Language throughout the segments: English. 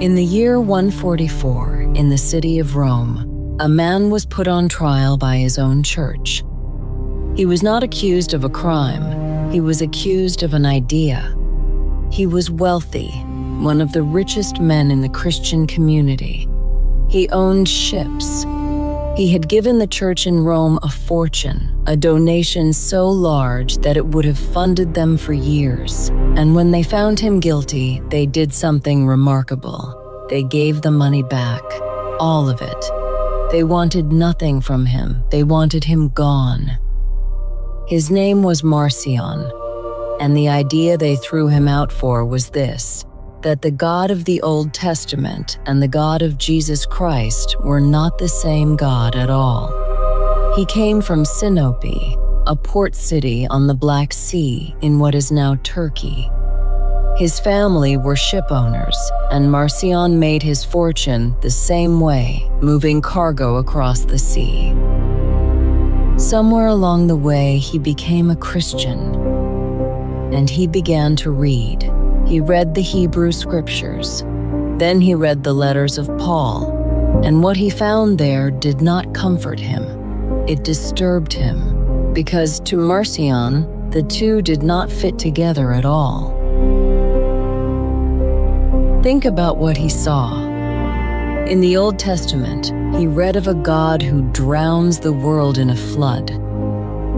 In the year 144, in the city of Rome, a man was put on trial by his own church. He was not accused of a crime, he was accused of an idea. He was wealthy, one of the richest men in the Christian community. He owned ships. He had given the church in Rome a fortune, a donation so large that it would have funded them for years. And when they found him guilty, they did something remarkable. They gave the money back, all of it. They wanted nothing from him. They wanted him gone. His name was Marcion, and the idea they threw him out for was this: that the God of the Old Testament and the God of Jesus Christ were not the same God at all. He came from Sinope, a port city on the Black Sea in what is now Turkey. His family were ship owners, and Marcion made his fortune the same way, moving cargo across the sea. Somewhere along the way, he became a Christian, and he began to read. He read the Hebrew scriptures. Then he read the letters of Paul, and what he found there did not comfort him. It disturbed him, because to Marcion, the two did not fit together at all. Think about what he saw. In the Old Testament, he read of a God who drowns the world in a flood,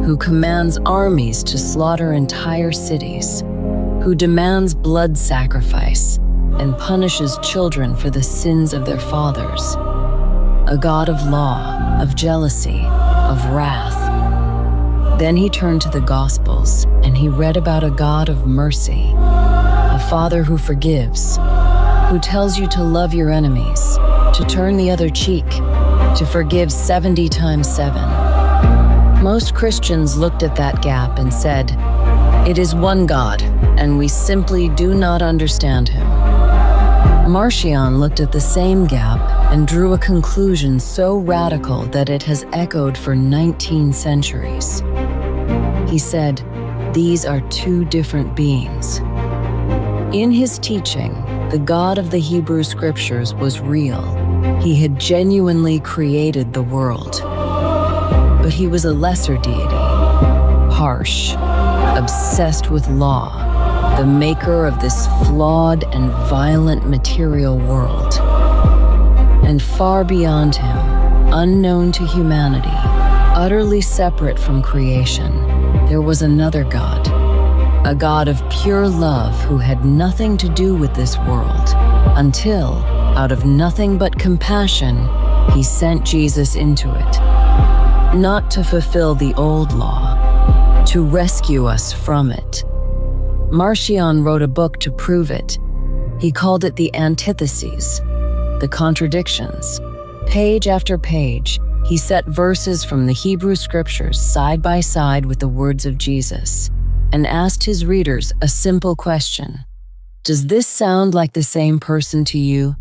who commands armies to slaughter entire cities, who demands blood sacrifice and punishes children for the sins of their fathers. A God of law, of jealousy, of wrath. Then he turned to the Gospels and he read about a God of mercy, a Father who forgives, who tells you to love your enemies, to turn the other cheek, to forgive 70 times 7. Most Christians looked at that gap and said, "It is one God, and we simply do not understand him." Marcion looked at the same gap and drew a conclusion so radical that it has echoed for 19 centuries. He said, "These are two different beings." In his teaching, the God of the Hebrew Scriptures was real. He had genuinely created the world. But he was a lesser deity, harsh, obsessed with law, the maker of this flawed and violent material world. And far beyond him, unknown to humanity, utterly separate from creation, there was another God, a God of pure love who had nothing to do with this world, until, out of nothing but compassion, he sent Jesus into it, not to fulfill the old law, to rescue us from it. Marcion wrote a book to prove it. He called it the Antitheses, the Contradictions. Page after page, he set verses from the Hebrew Scriptures side by side with the words of Jesus, and asked his readers a simple question: does this sound like the same person to you?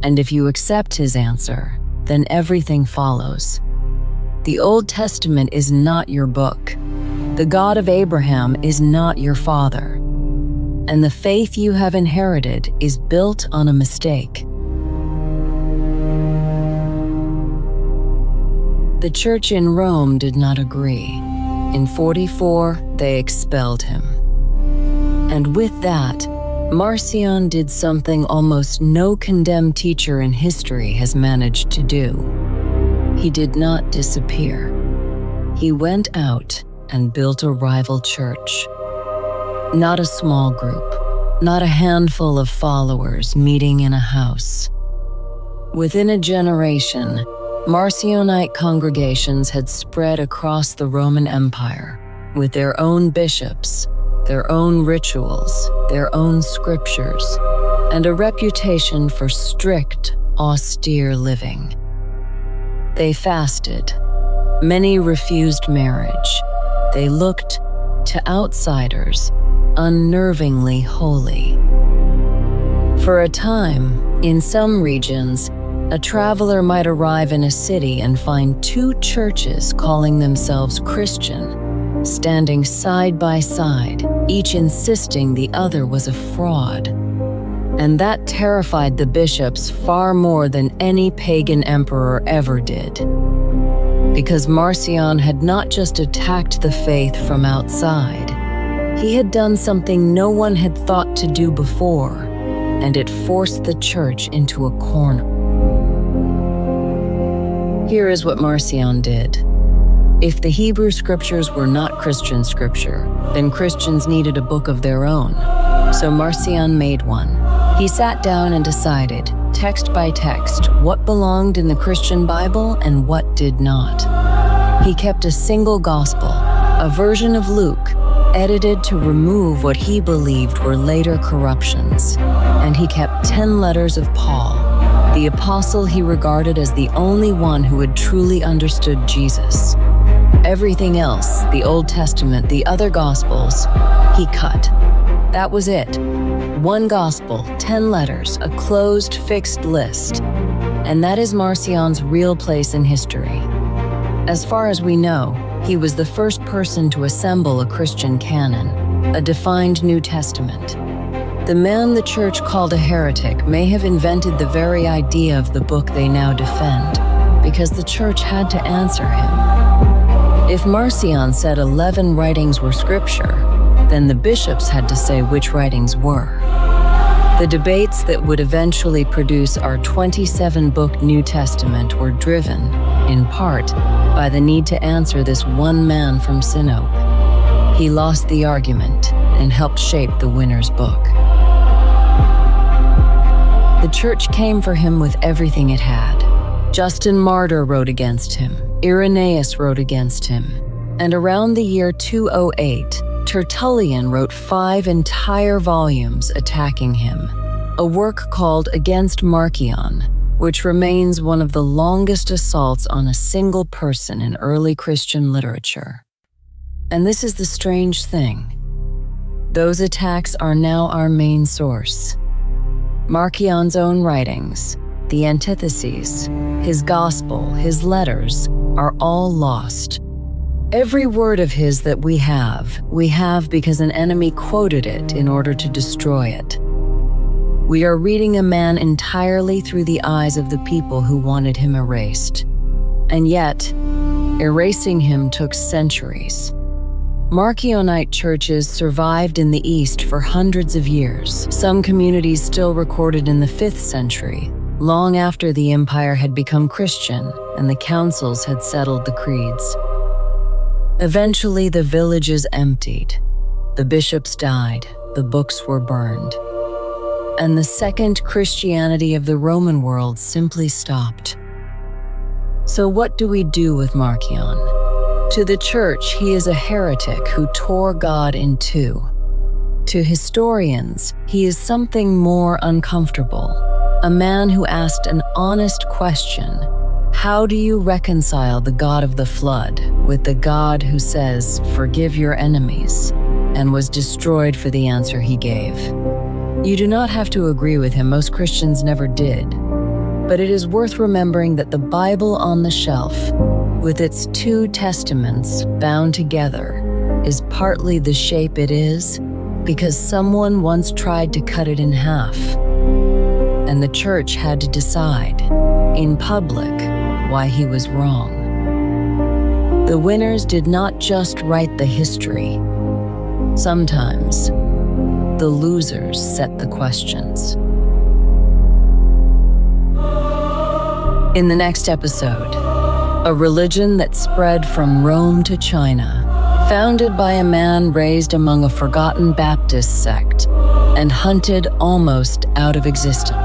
And if you accept his answer, then everything follows. The Old Testament is not your book. The God of Abraham is not your father. And the faith you have inherited is built on a mistake. The church in Rome did not agree. In 44, they expelled him. And with that, Marcion did something almost no condemned teacher in history has managed to do. He did not disappear. He went out and built a rival church. Not a small group, not a handful of followers meeting in a house. Within a generation, Marcionite congregations had spread across the Roman Empire with their own bishops, their own rituals, their own scriptures, and a reputation for strict, austere living. They fasted. Many refused marriage. They looked, to outsiders, unnervingly holy. For a time, in some regions, a traveler might arrive in a city and find two churches calling themselves Christian, standing side by side, each insisting the other was a fraud. And that terrified the bishops far more than any pagan emperor ever did. Because Marcion had not just attacked the faith from outside, he had done something no one had thought to do before, and it forced the church into a corner. Here is what Marcion did. If the Hebrew scriptures were not Christian scripture, then Christians needed a book of their own. So Marcion made one. He sat down and decided, text by text, what belonged in the Christian Bible and what did not. He kept a single gospel, a version of Luke, edited to remove what he believed were later corruptions. And he kept 10 letters of Paul, the apostle he regarded as the only one who had truly understood Jesus. Everything else, the Old Testament, the other Gospels, he cut. That was it. One Gospel, 10 letters, a closed, fixed list. And that is Marcion's real place in history. As far as we know, he was the first person to assemble a Christian canon, a defined New Testament. The man the church called a heretic may have invented the very idea of the book they now defend, because the church had to answer him. If Marcion said 11 writings were scripture, then the bishops had to say which writings were. The debates that would eventually produce our 27-book New Testament were driven, in part, by the need to answer this one man from Sinope. He lost the argument and helped shape the winner's book. The church came for him with everything it had. Justin Martyr wrote against him, Irenaeus wrote against him, and around the year 208, Tertullian wrote 5 entire volumes attacking him, a work called Against Marcion, which remains one of the longest assaults on a single person in early Christian literature. And this is the strange thing. Those attacks are now our main source. Marcion's own writings, the antitheses, his gospel, his letters, are all lost. Every word of his that we have because an enemy quoted it in order to destroy it. We are reading a man entirely through the eyes of the people who wanted him erased. And yet, erasing him took centuries. Marcionite churches survived in the East for hundreds of years. Some communities still recorded in the 5th century, long after the empire had become Christian and the councils had settled the creeds. Eventually, the villages emptied. The bishops died, the books were burned. And the second Christianity of the Roman world simply stopped. So what do we do with Marcion? To the church, he is a heretic who tore God in two. To historians, he is something more uncomfortable, a man who asked an honest question: how do you reconcile the God of the flood with the God who says, "Forgive your enemies," and was destroyed for the answer he gave? You do not have to agree with him, most Christians never did. But it is worth remembering that the Bible on the shelf, with its 2 testaments bound together, is partly the shape it is because someone once tried to cut it in half. And the church had to decide, in public, why he was wrong. The winners did not just write the history. Sometimes, the losers set the questions. In the next episode, a religion that spread from Rome to China, founded by a man raised among a forgotten Baptist sect and hunted almost out of existence.